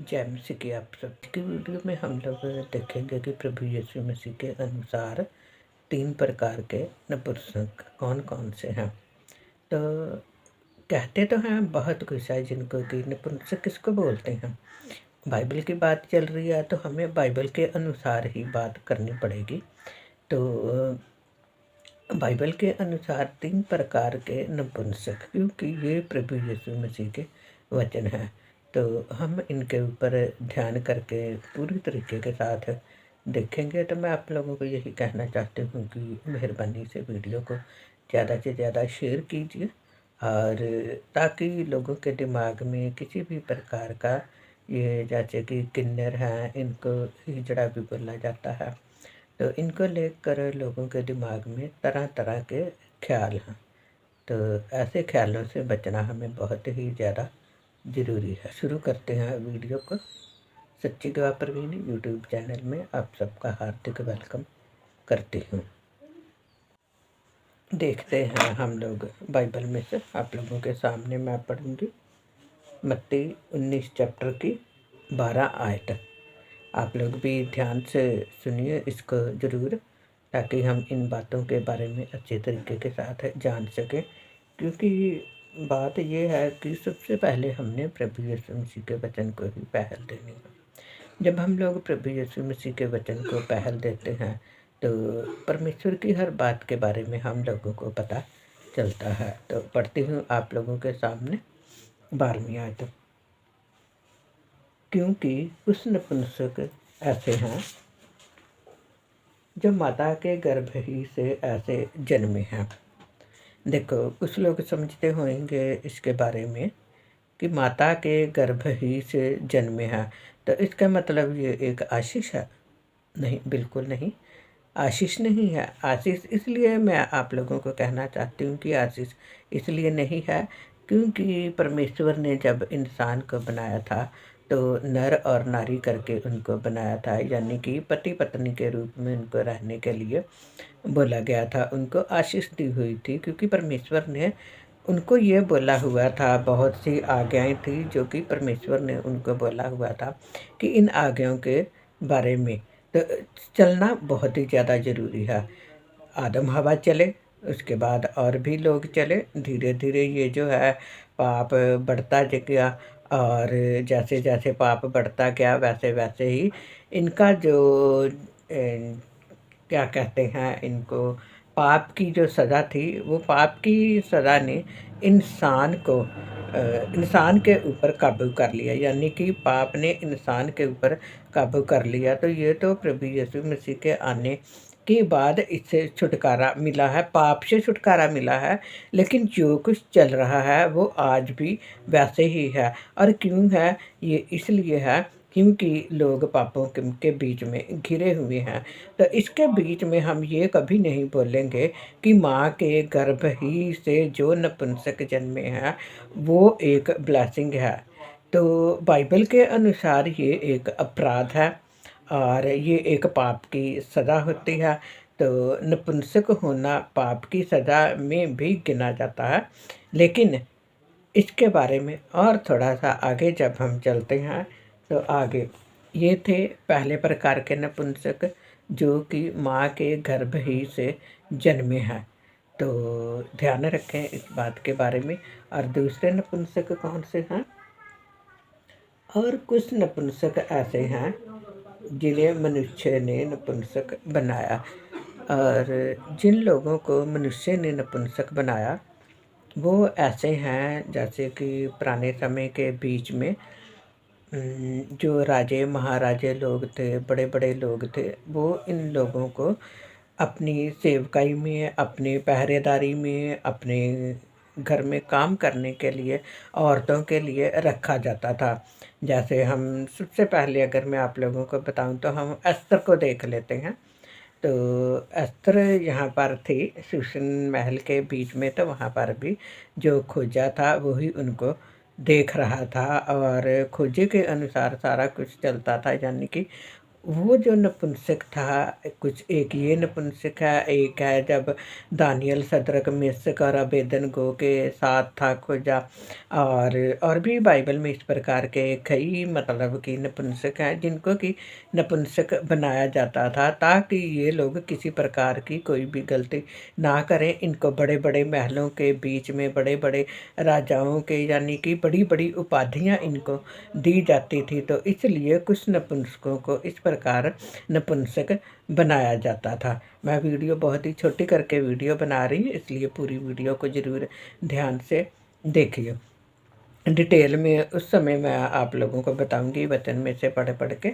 जय मसीह की। आप सब की वीडियो में हम लोग देखेंगे कि प्रभु यीशु मसीह के अनुसार 3 प्रकार के नपुंसक कौन कौन से हैं। तो कहते तो हैं बहुत कुछ है जिनको कि नपुंसक किसको बोलते हैं। बाइबल की बात चल रही है तो हमें बाइबल के अनुसार ही बात करनी पड़ेगी। तो बाइबल के अनुसार 3 प्रकार के नपुंसक, क्योंकि ये प्रभु यीशु मसीह के वचन हैं, तो हम इनके ऊपर ध्यान करके पूरी तरीके के साथ देखेंगे। तो मैं आप लोगों को यही कहना चाहती हूँ कि मेहरबानी से वीडियो को ज़्यादा से ज़्यादा शेयर कीजिए, और ताकि लोगों के दिमाग में किसी भी प्रकार का, ये जैसे कि किन्नर हैं, इनको हिजड़ा भी बोला जाता है, तो इनको लेकर लोगों के दिमाग में तरह तरह के ख्याल हैं। तो ऐसे ख्यालों से बचना हमें बहुत ही ज़्यादा ज़रूरी है। शुरू करते हैं वीडियो को। सच्ची गवाह प्रवीण यूट्यूब चैनल में आप सबका हार्दिक वेलकम करती हूँ। देखते हैं हम लोग बाइबल में से, आप लोगों के सामने मैं पढ़ूँगी मत्ती 19 चैप्टर की 12 आयत। आप लोग भी ध्यान से सुनिए इसको ज़रूर, ताकि हम इन बातों के बारे में अच्छे तरीके के साथ जान सकें। क्योंकि बात ये है कि सबसे पहले हमने प्रभु यीशु मसीह के वचन को ही पहल देनी है। जब हम लोग प्रभु यीशु मसीह के वचन को पहल देते हैं तो परमेश्वर की हर बात के बारे में हम लोगों को पता चलता है। तो पढ़ती हूँ आप लोगों के सामने 12वीं आयत। क्योंकि कुछ नपुंसक ऐसे हैं जो माता के गर्भ ही से ऐसे जन्मे हैं। देखो, कुछ लोग समझते होंगे इसके बारे में कि माता के गर्भ ही से जन्मे हैं, तो इसका मतलब ये एक आशीष है। नहीं, बिल्कुल नहीं, आशीष नहीं है। आशीष इसलिए मैं आप लोगों को कहना चाहती हूँ कि आशीष इसलिए नहीं है क्योंकि परमेश्वर ने जब इंसान को बनाया था तो नर और नारी करके उनको बनाया था, यानी कि पति पत्नी के रूप में उनको रहने के लिए बोला गया था। उनको आशीष दी हुई थी क्योंकि परमेश्वर ने उनको ये बोला हुआ था, बहुत सी आज्ञाएं थी जो कि परमेश्वर ने उनको बोला हुआ था कि इन आज्ञाओं के बारे में तो चलना बहुत ही ज़्यादा ज़रूरी है। आदम हवा चले, उसके बाद और भी लोग चले। धीरे धीरे ये जो है पाप बढ़ता गया, और जैसे जैसे पाप बढ़ता गया वैसे वैसे ही इनका जो क्या कहते हैं, इनको पाप की जो सज़ा थी, वो पाप की सज़ा ने इंसान को इंसान के ऊपर काबू कर लिया, यानी कि पाप ने इंसान के ऊपर काबू कर लिया। तो ये तो प्रभु यीशु मसीह के आने के बाद इससे छुटकारा मिला है, पाप से छुटकारा मिला है। लेकिन जो कुछ चल रहा है वो आज भी वैसे ही है। और क्यों है ये? इसलिए है क्योंकि लोग पापों के बीच में घिरे हुए हैं। तो इसके बीच में हम ये कभी नहीं बोलेंगे कि माँ के गर्भ ही से जो नपुंसक जन्मे हैं वो एक ब्लेसिंग है। तो बाइबल के अनुसार ये एक अपराध है और ये एक पाप की सज़ा होती है। तो नपुंसक होना पाप की सज़ा में भी गिना जाता है। लेकिन इसके बारे में और थोड़ा सा आगे जब हम चलते हैं तो आगे ये थे पहले प्रकार के नपुंसक जो कि माँ के गर्भ ही से जन्मे हैं। तो ध्यान रखें इस बात के बारे में। और दूसरे नपुंसक कौन से हैं? और कुछ नपुंसक ऐसे हैं जिन्हें मनुष्य ने नपुंसक बनाया। और जिन लोगों को मनुष्य ने नपुंसक बनाया वो ऐसे हैं जैसे कि पुराने समय के बीच में जो राजे महाराजे लोग थे, बड़े बड़े लोग थे, वो इन लोगों को अपनी सेवकाई में, अपनी पहरेदारी में, अपने घर में काम करने के लिए औरतों के लिए रखा जाता था। जैसे हम सबसे पहले अगर मैं आप लोगों को बताऊं तो हम एस्तर को देख लेते हैं। तो एस्तर यहाँ पर थी सुसन महल के बीच में, तो वहाँ पर भी जो खोजा था वही उनको देख रहा था और खोजे के अनुसार सारा कुछ चलता था, यानी कि वो जो नपुंसक था, कुछ एक ये नपुंसक है, एक है जब दानियल सदरक मेशक और अबेदनगो के साथ था खोजा। और भी बाइबल में इस प्रकार के कई मतलब कि नपुंसक हैं जिनको कि नपुंसक बनाया जाता था, ताकि ये लोग किसी प्रकार की कोई भी गलती ना करें। इनको बड़े बड़े महलों के बीच में बड़े बड़े राजाओं के यानी कि बड़ी बड़ी उपाधियां इनको दी जाती थी, तो इसलिए कुछ नपुंसकों को इस प्रकार नपुंसक बनाया जाता था। मैं वीडियो बहुत ही छोटी करके वीडियो बना रही हूँ, इसलिए पूरी वीडियो को ज़रूर ध्यान से देखिए। डिटेल में उस समय मैं आप लोगों को बताऊंगी वचन में से पढ़ पढ़ के।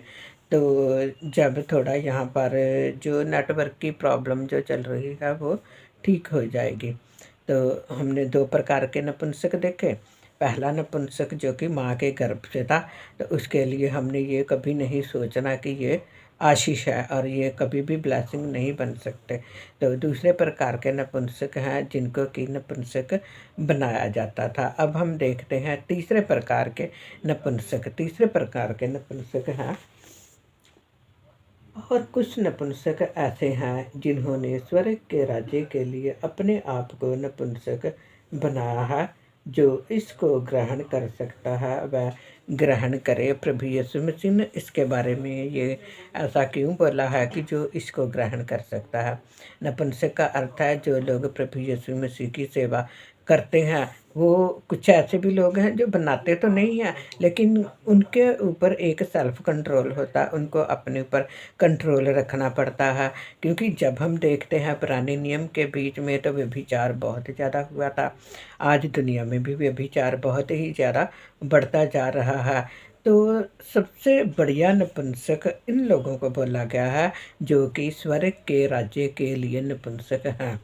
तो जब थोड़ा यहाँ पर जो नेटवर्क की प्रॉब्लम जो चल रही है वो ठीक हो जाएगी। तो हमने दो प्रकार के नपुंसक देखे। पहला नपुंसक जो कि माँ के गर्भ से था, तो उसके लिए हमने ये कभी नहीं सोचना कि ये आशीष है और ये कभी भी ब्लेसिंग नहीं बन सकते। तो दूसरे प्रकार के नपुंसक हैं जिनको कि नपुंसक बनाया जाता था। अब हम देखते हैं तीसरे प्रकार के नपुंसक। तीसरे प्रकार के नपुंसक हैं, और कुछ नपुंसक ऐसे हैं जिन्होंने स्वर्ग के राज्य के लिए अपने आप को नपुंसक बनाया है। जो इसको ग्रहण कर सकता है वह ग्रहण करे। प्रभु यीशु मसीह ने इसके बारे में ये ऐसा क्यों बोला है कि जो इसको ग्रहण कर सकता है। नपुंसक का अर्थ है जो लोग प्रभु यीशु मसीह की सेवा करते हैं। वो कुछ ऐसे भी लोग हैं जो बनाते तो नहीं हैं, लेकिन उनके ऊपर एक सेल्फ कंट्रोल होता है, उनको अपने ऊपर कंट्रोल रखना पड़ता है। क्योंकि जब हम देखते हैं पुराने नियम के बीच में तो व्यभिचार बहुत ज़्यादा हुआ था। आज दुनिया में भी व्यभिचार बहुत ही ज़्यादा बढ़ता जा रहा है। तो सबसे बढ़िया नपुंसक इन लोगों को बोला गया है जो कि स्वर्ग के राज्य के लिए नपुंसक हैं।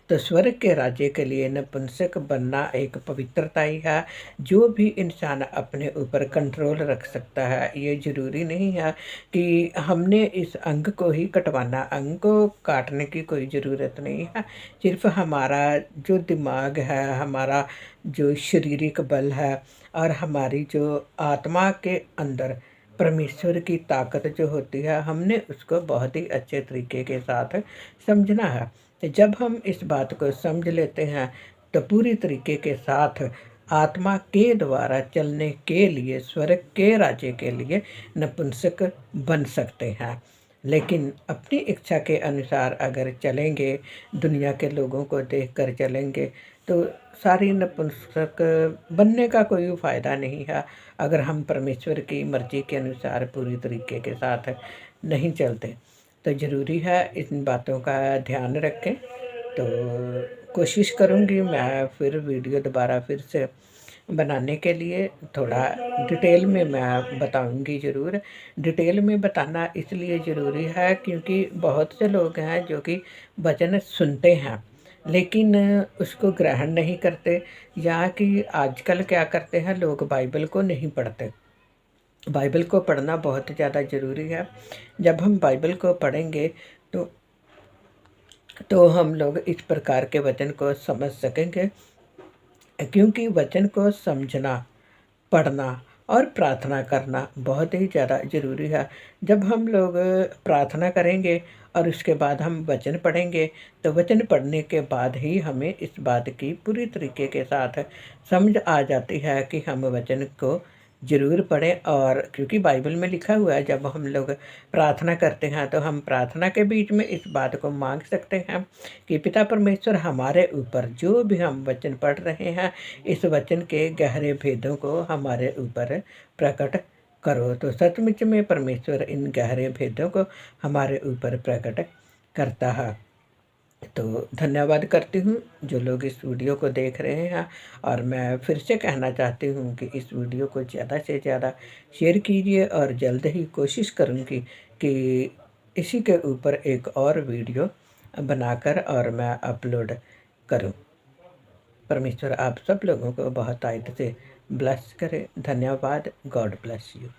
तो स्वर्ग के राज्य के लिए नपुंसक बनना एक पवित्रता ही है। जो भी इंसान अपने ऊपर कंट्रोल रख सकता है, ये ज़रूरी नहीं है कि हमने इस अंग को ही कटवाना, अंग को काटने की कोई ज़रूरत नहीं है। सिर्फ हमारा जो दिमाग है, हमारा जो शारीरिक बल है और हमारी जो आत्मा के अंदर परमेश्वर की ताकत जो होती है, हमने उसको बहुत ही अच्छे तरीके के साथ समझना है। तो जब हम इस बात को समझ लेते हैं तो पूरी तरीके के साथ आत्मा के द्वारा चलने के लिए स्वर्ग के राज्य के लिए नपुंसक बन सकते हैं। लेकिन अपनी इच्छा के अनुसार अगर चलेंगे, दुनिया के लोगों को देखकर चलेंगे, तो सारी नपुंसक बनने का कोई फ़ायदा नहीं है। अगर हम परमेश्वर की मर्ज़ी के अनुसार पूरी तरीके के साथ नहीं चलते, तो ज़रूरी है इन बातों का ध्यान रखें। तो कोशिश करूँगी मैं फिर वीडियो दोबारा फिर से बनाने के लिए। थोड़ा डिटेल में मैं बताऊँगी ज़रूर। डिटेल में बताना इसलिए ज़रूरी है क्योंकि बहुत से लोग हैं जो कि वचन सुनते हैं लेकिन उसको ग्रहण नहीं करते, या कि आजकल क्या करते हैं लोग बाइबल को नहीं पढ़ते। बाइबल को पढ़ना बहुत ज़्यादा ज़रूरी है। जब हम बाइबल को पढ़ेंगे तो हम लोग इस प्रकार के वचन को समझ सकेंगे। क्योंकि वचन को समझना, पढ़ना और प्रार्थना करना बहुत ही ज़्यादा ज़रूरी है। जब हम लोग प्रार्थना करेंगे और उसके बाद हम वचन पढ़ेंगे, तो वचन पढ़ने के बाद ही हमें इस बात की पूरी तरीके के साथ समझ आ जाती है कि हम वचन को ज़रूर पढ़ें। और क्योंकि बाइबल में लिखा हुआ है जब हम लोग प्रार्थना करते हैं तो हम प्रार्थना के बीच में इस बात को मांग सकते हैं कि पिता परमेश्वर हमारे ऊपर जो भी हम वचन पढ़ रहे हैं, इस वचन के गहरे भेदों को हमारे ऊपर प्रकट करो। तो सचमुच में परमेश्वर इन गहरे भेदों को हमारे ऊपर प्रकट करता है। तो धन्यवाद करती हूँ जो लोग इस वीडियो को देख रहे हैं। और मैं फिर से कहना चाहती हूँ कि इस वीडियो को ज़्यादा से ज़्यादा शेयर कीजिए और जल्द ही कोशिश करूँगी कि इसी के ऊपर एक और वीडियो बनाकर और मैं अपलोड करूँ। परमेश्वर आप सब लोगों को बहुत आयत से ब्लेस करे। धन्यवाद। God bless you.